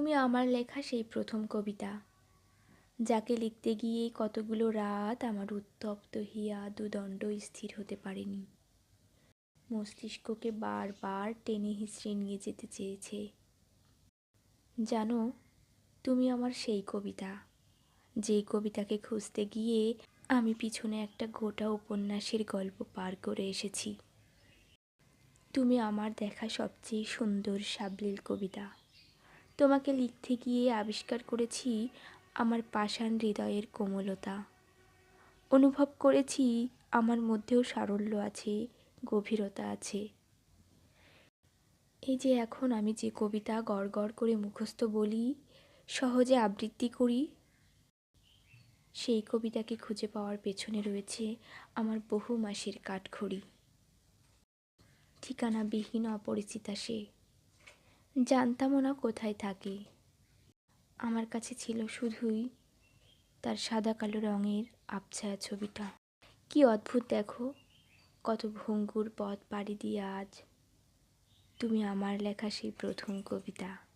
তুমি আমার লেখা সেই প্রথম কবিতা, যাকে লিখতে গিয়ে কতগুলো রাত আমার উত্তপ্ত হিয়া দুদণ্ড স্থির হতে পারেনি। মস্তিষ্ককে বারবার টেনে হিঁচড়ে নিয়ে যেতে চেয়েছে। জানো, তুমি আমার সেই কবিতা, যেই কবিতাকে খুঁজতে গিয়ে আমি পিছনে একটা গোটা উপন্যাসের গল্প পার করে এসেছি। তুমি আমার দেখা সবচেয়ে সুন্দর সাবলীল কবিতা। তোমাকে লিখতে গিয়ে আবিষ্কার করেছি আমার পাষাণ হৃদয়ের কোমলতা। অনুভব করেছি আমার মধ্যেও সারল্য আছে, গভীরতা আছে। এই যে এখন আমি যে কবিতা গড় গড় করে মুখস্থ বলি, সহজে আবৃত্তি করি, সেই কবিতাকে খুঁজে পাওয়ার পেছনে রয়েছে আমার বহু মাসের কাঠখড়ি। ঠিকানাবিহীন অপরিচিতা সে, জানতামও না কোথায় থাকে। আমার কাছে ছিল শুধুই তার সাদা কালো রঙের আবছায়া ছবিটা। কি অদ্ভুত দেখো, কত ভঙ্গুর পথ পাড়ি দিয়ে আজ তুমি আমার লেখা সেই প্রথম কবিতা।